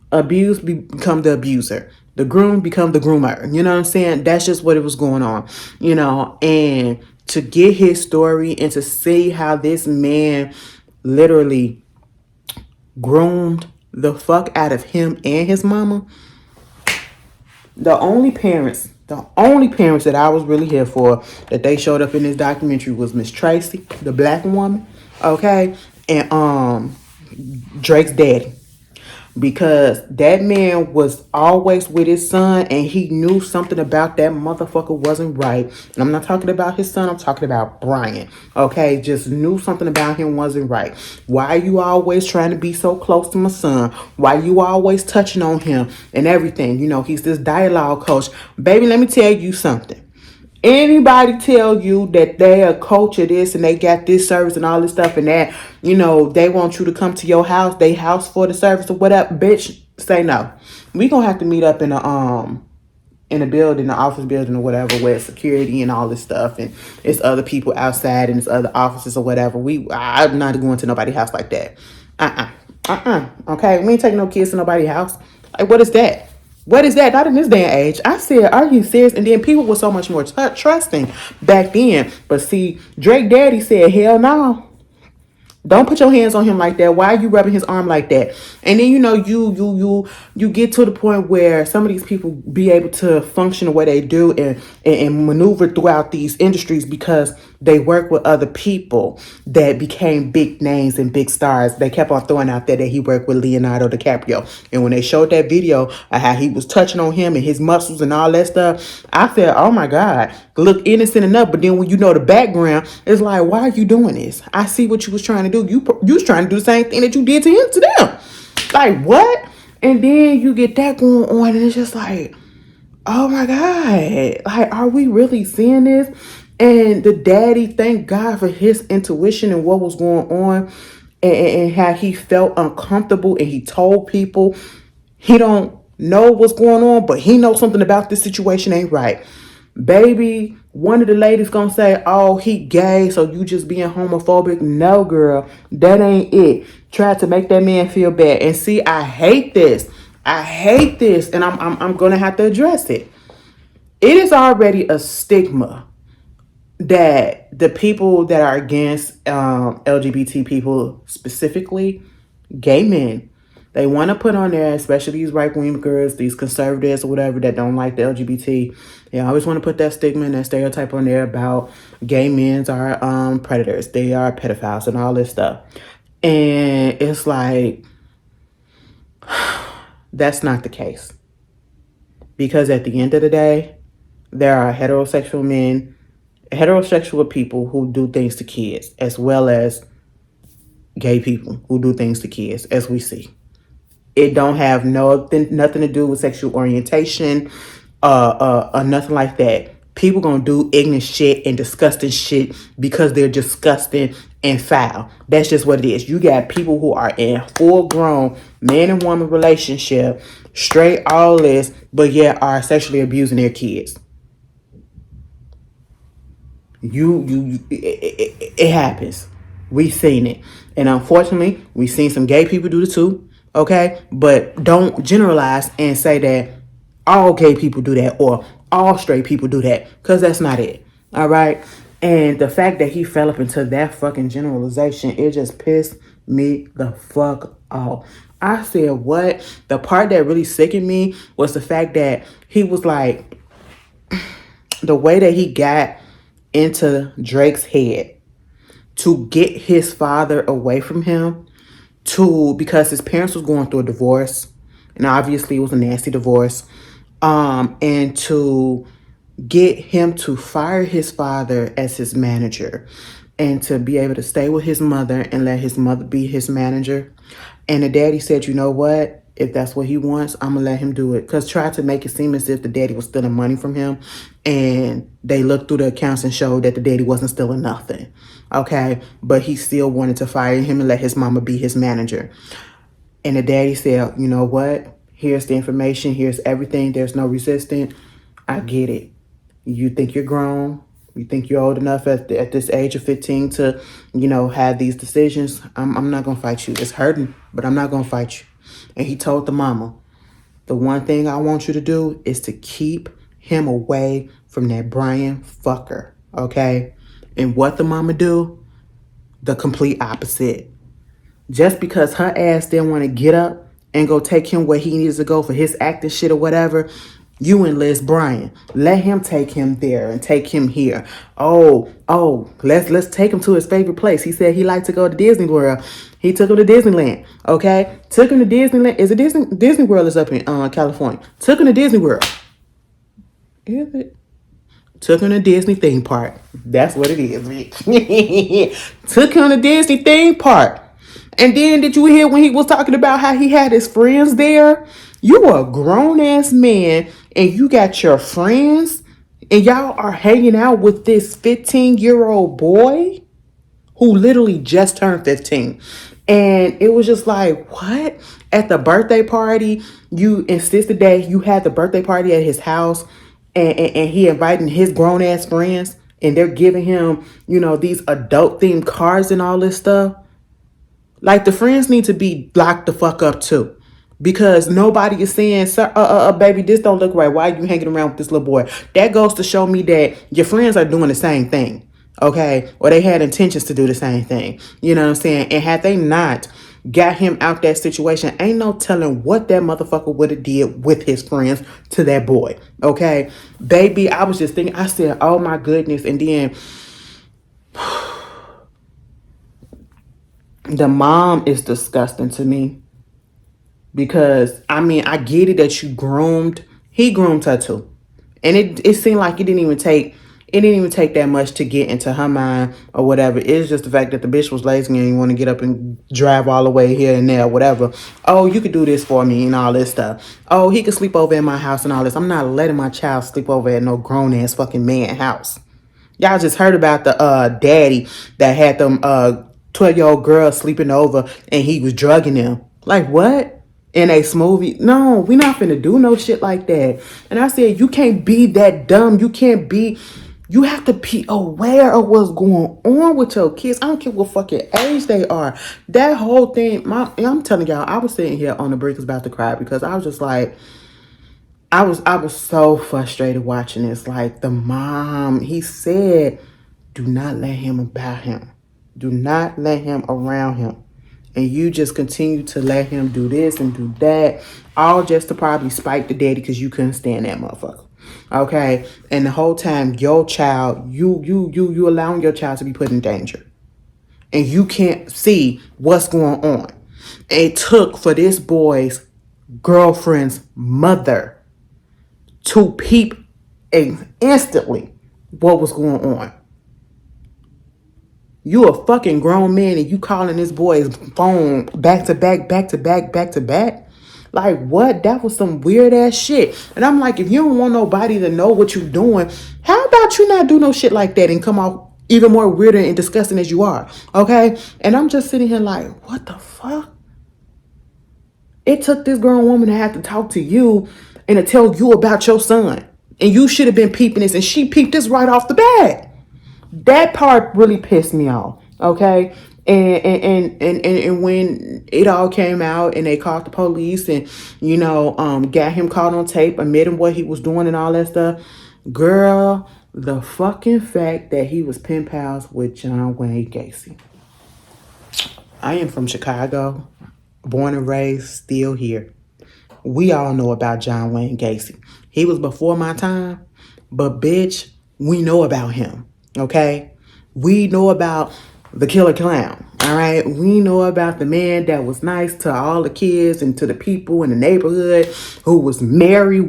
Abuse become the abuser. The groom become the groomer. You know what I'm saying? That's just what it was going on. And to get his story and to see how this man literally groomed the fuck out of him and his mama. The only parents that I was really here for that they showed up in this documentary was Miss Tracy, the black woman, okay, and Drake's daddy. Because that man was always with his son, and he knew something about that motherfucker wasn't right. And I'm not talking about his son, I'm talking about Brian. Okay, just knew something about him wasn't right. Why are you always trying to be so close to my son? Why you always touching on him and everything? He's this dialogue coach. Baby, let me tell you something. Anybody tell you that they a coach of this and they got this service and all this stuff and that, they want you to come to your house, they house for the service or whatever, bitch, say no. We gonna have to meet up in a building, the office building or whatever, where it's security and all this stuff, and it's other people outside and it's other offices or whatever. I'm not going to nobody's house like that. Okay, we ain't taking no kids to nobody's house. Like, what is that? What is that? Not in this day and age. I said, are you serious? And then people were so much more trusting back then. But see, Drake Daddy said, hell no. Don't put your hands on him like that. Why are you rubbing his arm like that? And then, you get to the point where some of these people be able to function the way they do and maneuver throughout these industries because they work with other people that became big names and big stars. They kept on throwing out there that he worked with Leonardo DiCaprio. And when they showed that video of how he was touching on him and his muscles and all that stuff, I said, oh my God, look innocent enough. But then when you know the background, it's like, why are you doing this? I see what you was trying to do. You was trying to do the same thing that you did to him, to them. Like, what? And then you get that going on and it's just like, oh my God, like, are we really seeing this? And the daddy, thank God for his intuition and what was going on, and how he felt uncomfortable, and he told people he don't know what's going on, but he knows something about this situation ain't right. Baby, one of the ladies gonna say, oh, he gay, so you just being homophobic. No, girl, that ain't it. Tried to make that man feel bad. And see, I hate this. I hate this, and I'm gonna have to address it. It is already a stigma that the people that are against LGBT people, specifically gay men, they want to put on there, especially these right wing girls, these conservatives or whatever that don't like the LGBT. They always want to put that stigma and that stereotype on there about gay men are predators, they are pedophiles, and all this stuff. And it's like, that's not the case. Because at the end of the day, there are heterosexual people who do things to kids, as well as gay people who do things to kids, as we see. It don't have nothing to do with sexual orientation, or nothing like that. People gonna do ignorant shit and disgusting shit because they're disgusting and foul. That's just what it is. You got people who are in full grown man and woman relationship, straight all this, but yet are sexually abusing their kids. It happens. We've seen it, and unfortunately we've seen some gay people do the too. Okay, but don't generalize and say that all gay people do that or all straight people do that, because that's not it. All right. And the fact that he fell up into that fucking generalization, it just pissed me the fuck off. I said, what? The part that really sickened me was the fact that he was like, the way that he got into Drake's head to get his father away from him, because his parents was going through a divorce, and obviously it was a nasty divorce, and to get him to fire his father as his manager, and to be able to stay with his mother and let his mother be his manager. And the daddy said, you know what? If that's what he wants, I'm going to let him do it. Because tried to make it seem as if the daddy was stealing money from him. And they looked through the accounts and showed that the daddy wasn't stealing nothing. Okay? But he still wanted to fire him and let his mama be his manager. And the daddy said, you know what? Here's the information. Here's everything. There's no resistance. I get it. You think you're grown. You think you're old enough at this age of 15 to, have these decisions. I'm not going to fight you. It's hurting, but I'm not going to fight you. And he told the mama, the one thing I want you to do is to keep him away from that Brian fucker, okay? And what the mama do? The complete opposite. Just because her ass didn't want to get up and go take him where he needs to go for his acting shit or whatever, you enlist Brian. Let him take him there and take him here. Oh, let's take him to his favorite place. He said he liked to go to Disney World. He took him to Disneyland. Okay, took him to Disneyland. Is it Disney World is up in California? Took him to Disney World. Is it? Took him to Disney theme park. That's what it is, bitch. Took him to Disney theme park. And then did you hear when he was talking about how he had his friends there? You are a grown ass man and you got your friends and y'all are hanging out with this 15-year-old boy who literally just turned 15. And it was just like, what? At the birthday party, you insisted that you had the birthday party at his house, and he inviting his grown ass friends, and they're giving him, these adult themed cars and all this stuff. Like, the friends need to be locked the fuck up too. Because nobody is saying, sir, baby, this don't look right. Why are you hanging around with this little boy? That goes to show me that your friends are doing the same thing. Okay? Or they had intentions to do the same thing. You know what I'm saying? And had they not got him out that situation, ain't no telling what that motherfucker would have did with his friends to that boy. Okay? Baby, I was just thinking, I said, oh my goodness. And then the mom is disgusting to me. Because, I get it that he groomed her too. And it seemed like it didn't even take that much to get into her mind or whatever. It's just the fact that the bitch was lazy and you want to get up and drive all the way here and there, whatever. Oh, you could do this for me and all this stuff. Oh, he could sleep over in my house and all this. I'm not letting my child sleep over at no grown ass fucking man house. Y'all just heard about the daddy that had them 12-year-old girls sleeping over and he was drugging them. Like what? In a smoothie? No, we not finna do no shit like that. And I said, you can't be that dumb. You can't be. You have to be aware of what's going on with your kids. I don't care what fucking age they are. That whole thing, I'm telling y'all, I was sitting here on the brink about to cry because I was just like, I was so frustrated watching this. Like the mom, he said, do not let him about him. Do not let him around him. And you just continue to let him do this and do that, all just to probably spite the daddy because you couldn't stand that motherfucker. Okay. And the whole time your child, you allowing your child to be put in danger. And you can't see what's going on. It took for this boy's girlfriend's mother to peep instantly what was going on. You a fucking grown man and you calling this boy's phone back to back, back to back, back to back. Like what? That was some weird ass shit. And I'm like, if you don't want nobody to know what you're doing, how about you not do no shit like that and come out even more weirder and disgusting as you are? Okay? And I'm just sitting here like, what the fuck? It took this grown woman to have to talk to you and to tell you about your son. And you should have been peeping this, and she peeped this right off the bat. That part really pissed me off. Okay. And when it all came out and they called the police and, got him caught on tape, admitting what he was doing and all that stuff. Girl, the fucking fact that he was pen pals with John Wayne Gacy. I am from Chicago, born and raised, still here. We all know about John Wayne Gacy. He was before my time, but bitch, we know about him. Okay? We know about the killer clown. All right? We know about the man that was nice to all the kids and to the people in the neighborhood who was married.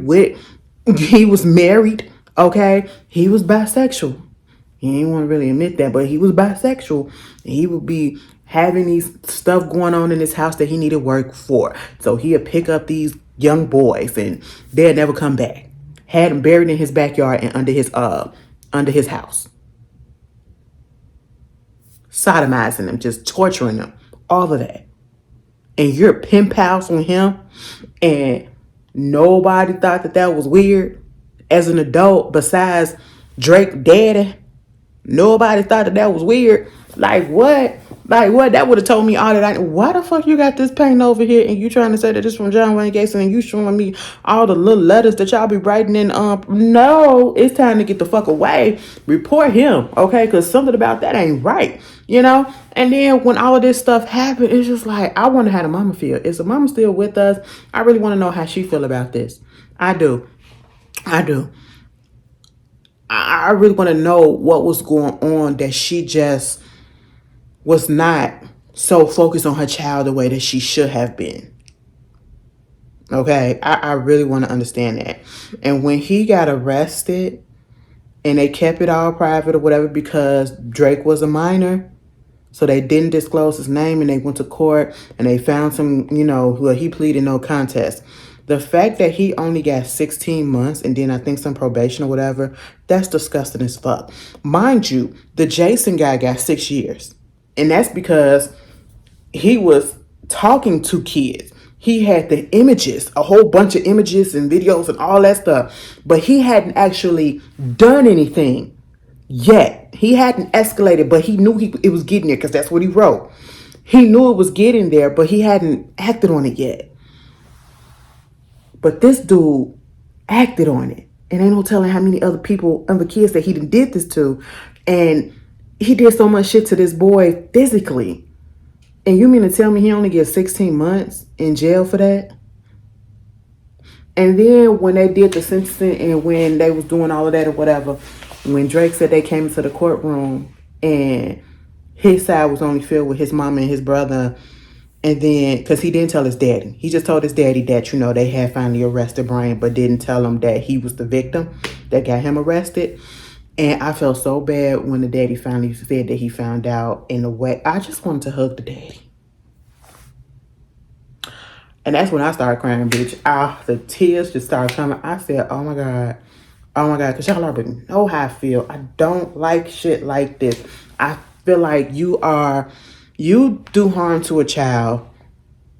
Okay? He was bisexual. He didn't want to really admit that, but he was bisexual. He would be having these stuff going on in his house that he needed work for. So he'd pick up these young boys and they'd never come back. Had them buried in his backyard and under his house. Sodomizing them, just torturing them. All of that. And you're pen pals with him and nobody thought that was weird as an adult besides Drake daddy. Nobody thought that was weird. Like what? Like what? That would have told me all that. Why the fuck you got this paint over here and you trying to say that this from John Wayne Gacy and you showing me all the little letters that y'all be writing in? No, it's time to get the fuck away. Report him, okay? Because something about that ain't right, And then when all of this stuff happened, it's just like I wonder how the mama feel. Is the mama still with us? I really want to know how she feel about this. I do. I really want to know what was going on that she just was not so focused on her child the way that she should have been. Okay, I really want to understand that. And when he got arrested and they kept it all private or whatever because Drake was a minor, so they didn't disclose his name and they went to court and they found some, he pleaded no contest. The fact that he only got 16 months and then I think some probation or whatever, that's disgusting as fuck. Mind you, the Jason guy got 6 years. And that's because he was talking to kids. He had the images, a whole bunch of images and videos and all that stuff. But he hadn't actually done anything yet. He hadn't escalated, but he knew it was getting there because that's what he wrote. He knew it was getting there, but he hadn't acted on it yet. But this dude acted on it. And ain't no telling how many other kids that he did this to. And he did so much shit to this boy physically. And you mean to tell me he only gets 16 months in jail for that? And then when they did the sentencing and when they was doing all of that or whatever, when Drake said they came into the courtroom and his side was only filled with his mama and his brother. And then, because he didn't tell his daddy. He just told his daddy that, they had finally arrested Brian, but didn't tell him that he was the victim that got him arrested. And I felt so bad when the daddy finally said that he found out in a way. I just wanted to hug the daddy. And that's when I started crying, bitch. The tears just started coming. I said, oh my God, Oh my God, because y'all already know how I feel. I don't like shit like this. I feel like you do harm to a child.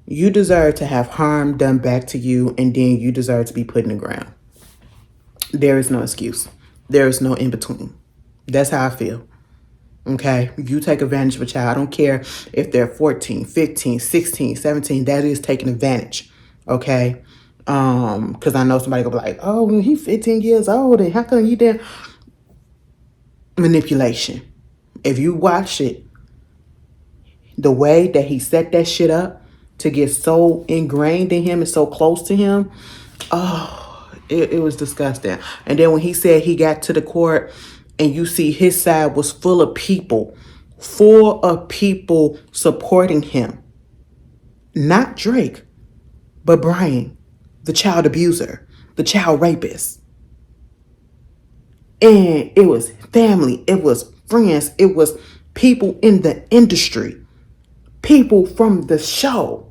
You deserve to have harm done back to you, and then you deserve to be put in the ground. There is no excuse. There is no in between. That's how I feel. Okay? You take advantage of a child. I don't care if they're 14, 15, 16, 17. That is taking advantage. Okay? Because I know somebody gonna be like, oh, well, he's 15 years old, and how come you did manipulation? If you watch it, the way that he set that shit up to get so ingrained in him and so close to him, it was disgusting. And then when he said he got to the court and you see his side was full of people supporting him. Not Drake, but Brian, the child abuser, the child rapist. And it was family, it was friends, it was people in the industry, people from the show,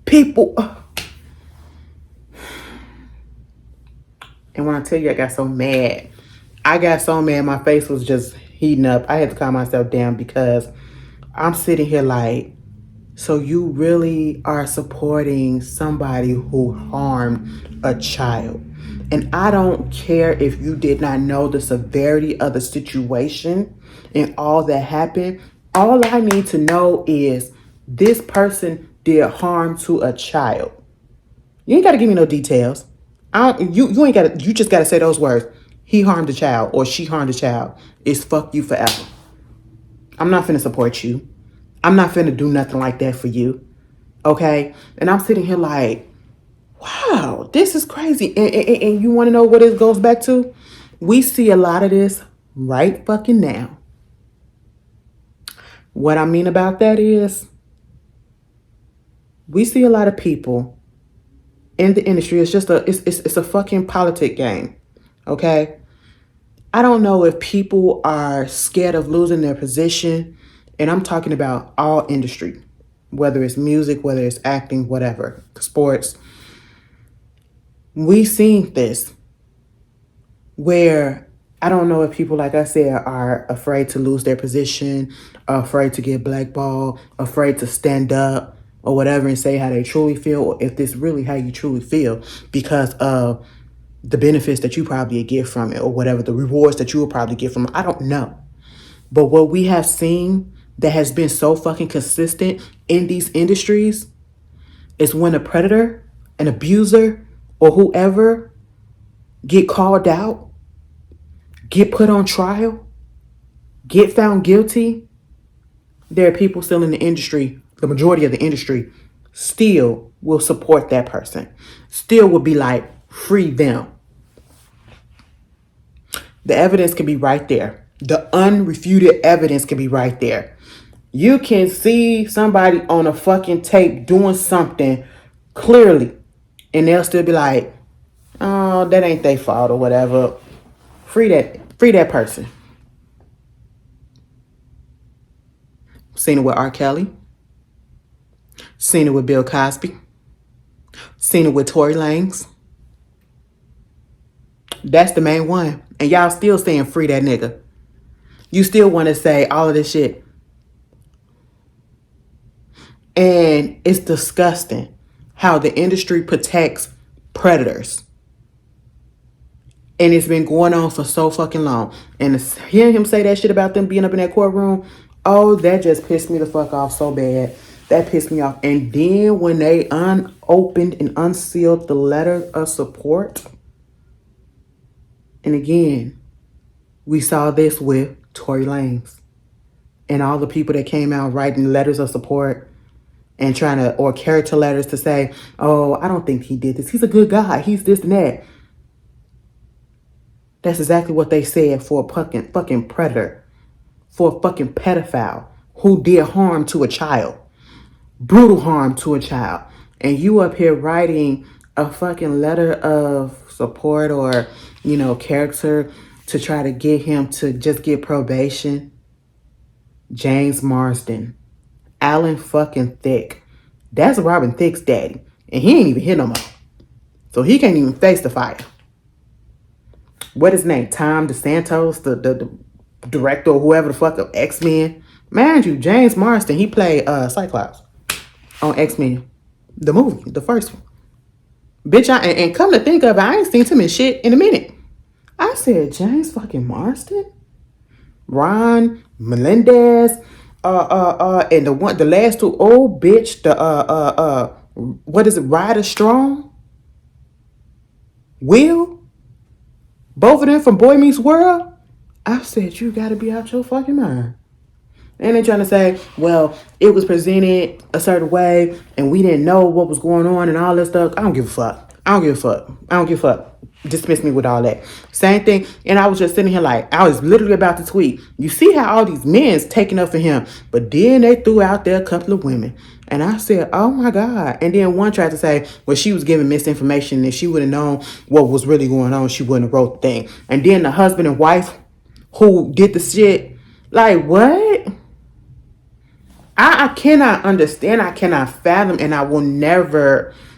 people. And when I tell you I got so mad, my face was just heating up. I had to calm myself down because I'm sitting here like, so you really are supporting somebody who harmed a child. And I don't care if you did not know the severity of the situation and all that happened. All I need to know is this person did harm to a child. You ain't got to give me no details. You ain't got to. You just got to say those words. He harmed a child or she harmed a child. It's fuck you forever. I'm not finna support you. I'm not finna do nothing like that for you. Okay? And I'm sitting here like, wow, this is crazy. And you want to know what it goes back to? We see a lot of this right fucking now. What I mean about that is we see a lot of people in the industry. It's just it's a fucking politic game. Okay? I don't know if people are scared of losing their position, and I'm talking about all industry, whether it's music, whether it's acting, whatever, sports. We seen this where I don't know if people, like I said, are afraid to lose their position, afraid to get blackballed, afraid to stand up or whatever and say how they truly feel, or if this really how you truly feel because of the benefits that you probably get from it or whatever, the rewards that you will probably get from it. I don't know. But what we have seen that has been so fucking consistent in these industries is when a predator, an abuser, or whoever get called out, get put on trial, get found guilty, there are people still in the industry, the majority of the industry, still will support that person. Still will be like, free them. The evidence can be right there. The unrefuted evidence can be right there. You can see somebody on a fucking tape doing something clearly, and they'll still be like, oh, that ain't their fault or whatever. Free that person. Seen it with R. Kelly. Seen it with Bill Cosby. Seen it with Tory Lanez. That's the main one. And y'all still saying free that nigga. You still want to say all of this shit. And it's disgusting how the industry protects predators. And it's been going on for so fucking long. And hearing him say that shit about them being up in that courtroom, oh, that just pissed me the fuck off so bad. That pissed me off. And then when they unopened and unsealed the letter of support, and again, we saw this with Tory Lanez and all the people that came out writing letters of support and trying to, or character letters to say, oh, I don't think he did this. He's a good guy. He's this and that. That's exactly what they said for a fucking predator, for a fucking pedophile who did harm to a child, brutal harm to a child. And you up here writing a fucking letter of support or, character to try to get him to just get probation. James Marsden, Alan fucking Thicke. That's Robin Thicke's daddy. And he ain't even hit no more. So he can't even face the fire. what his name? Tom DeSantos, the director or whoever the fuck of X-Men. Mind you, James Marsden, he played Cyclops on X-Men. The movie, the first one. Bitch, and come to think of it, I ain't seen him in shit in a minute. I said, James fucking Marsden? Ron Melendez, and the last two, old bitch, what is it, Ryder Strong? Will? Both of them from Boy Meets World? I said, you gotta be out your fucking mind. And they're trying to say, well, it was presented a certain way and we didn't know what was going on and all this stuff. I don't give a fuck. I don't give a fuck. I don't give a fuck. Dismiss me with all that. Same thing. And I was just sitting here like, I was literally about to tweet. You see how all these men's taking up for him. But then they threw out there a couple of women. And I said, oh my God. And then one tried to say, well, she was giving misinformation. And if she would have known what was really going on, she wouldn't have wrote the thing. And then the husband and wife who did the shit, like, what? I cannot understand. I cannot fathom. And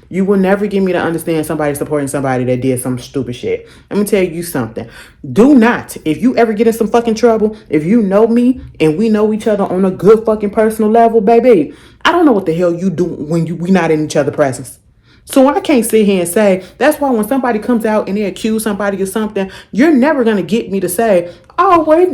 you will never get me to understand somebody supporting somebody that did some stupid shit. Let me tell you something. Do not, if you ever get in some fucking trouble, if you know me and we know each other on a good fucking personal level, baby, I don't know what the hell you do when we not in each other's presence. So I can't sit here and say, that's why when somebody comes out and they accuse somebody of something, you're never going to get me to say, oh, wait,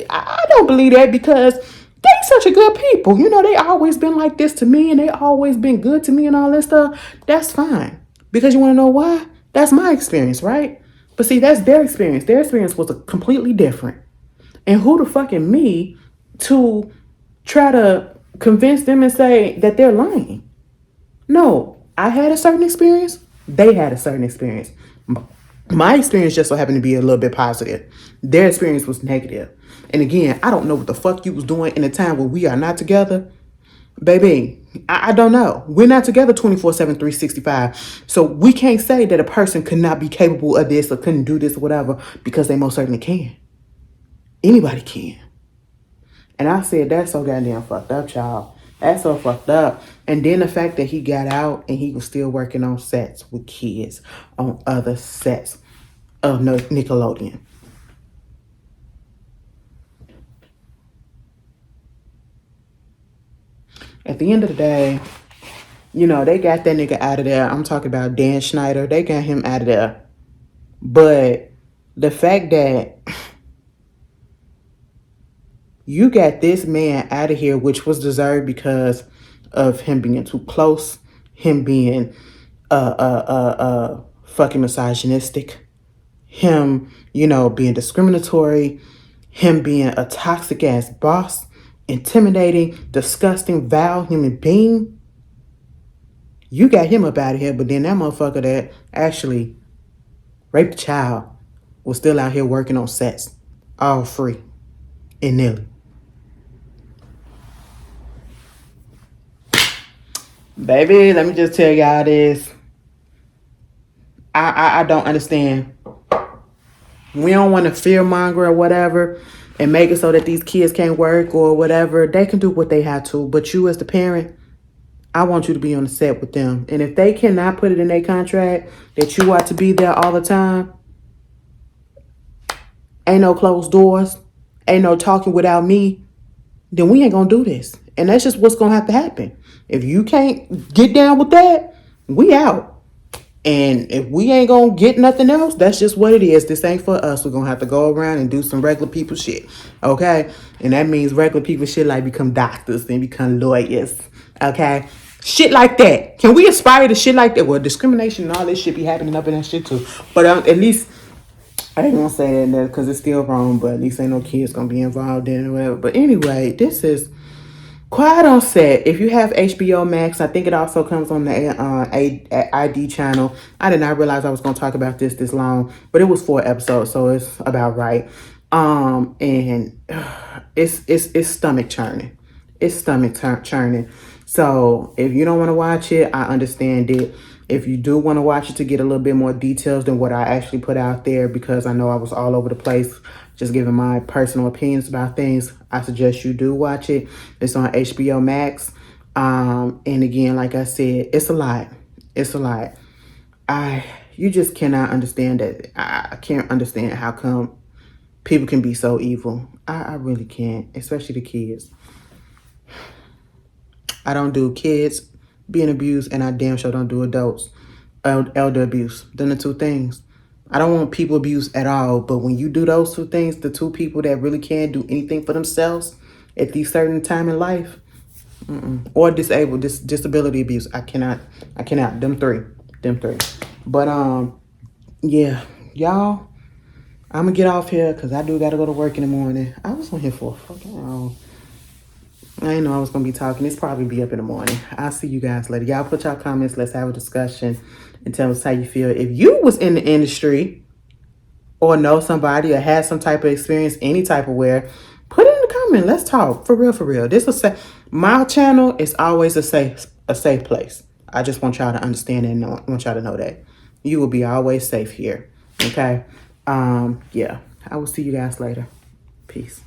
I don't believe that because they such a good people. You know, they always been like this to me and they always been good to me and all that stuff. That's fine. Because you want to know why? That's my experience, right? But see, that's their experience. Their experience was completely different. And who the fuck am me to try to convince them and say that they're lying? No, I had a certain experience. They had a certain experience. My experience just so happened to be a little bit positive. Their experience was negative. And again, I don't know what the fuck you was doing in a time where we are not together. Baby, I don't know. We're not together 24/7, 365. So we can't say that a person could not be capable of this or couldn't do this or whatever because they most certainly can. Anybody can. And I said, that's so goddamn fucked up, y'all. That's so fucked up. And then the fact that he got out and he was still working on sets with kids on other sets of Nickelodeon. At the end of the day, you know, they got that nigga out of there. I'm talking about Dan Schneider. They got him out of there. But the fact that you got this man out of here, which was deserved because of him being too close, him being fucking misogynistic, him, you know, being discriminatory, him being a toxic ass boss, intimidating, disgusting, vile human being. You got him up out of here, but then that motherfucker that actually raped a child was still out here working on sets, all free and nilly. Baby, let me just tell y'all this. I don't understand. We don't want to fearmonger or whatever and make it so that these kids can't work or whatever. They can do what they have to. But you as the parent, I want you to be on the set with them. And if they cannot put it in their contract that you are to be there all the time, ain't no closed doors, ain't no talking without me, then we ain't going to do this. And that's just what's going to have to happen. If you can't get down with that, we out. And if we ain't going to get nothing else, that's just what it is. This ain't for us. We're going to have to go around and do some regular people shit. Okay? And that means regular people shit like become doctors and become lawyers. Okay? Shit like that. Can we aspire to shit like that? Well, discrimination and all this shit be happening up in that shit too. But at least, I ain't going to say that because it's still wrong, but at least ain't no kids going to be involved in it or whatever. But anyway, this is Quiet on Set. If you have HBO Max, I think it also comes on the ID channel. I did not realize I was going to talk about this long, but it was 4 episodes, so it's about right. And it's stomach churning. It's stomach churning. So if you don't want to watch it, I understand it. If you do want to watch it to get a little bit more details than what I actually put out there, because I know I was all over the place just giving my personal opinions about things, I suggest you do watch it. It's on HBO Max. And again, like I said, it's a lot. It's a lot. You just cannot understand that. I can't understand how come people can be so evil. I really can't, especially the kids. I don't do kids being abused, and I damn sure don't do adults, elder abuse. Them the two things. I don't want people abuse at all, but when you do those two things, the two people that really can't do anything for themselves at these certain time in life, or disabled, disability abuse, I cannot. Them three. But yeah, y'all, I'm gonna get off here because I do gotta go to work in the morning. I was on here for a fucking hour. I didn't know I was gonna be talking. It's probably be up in the morning. I'll see you guys later. Y'all put y'all comments. Let's have a discussion and tell us how you feel. If you was in the industry or know somebody or had some type of experience, any type of where, put it in the comment. Let's talk for real, for real. This will say my channel is always a safe place. I just want y'all to understand and want y'all to know that you will be always safe here. Okay. Yeah. I will see you guys later. Peace.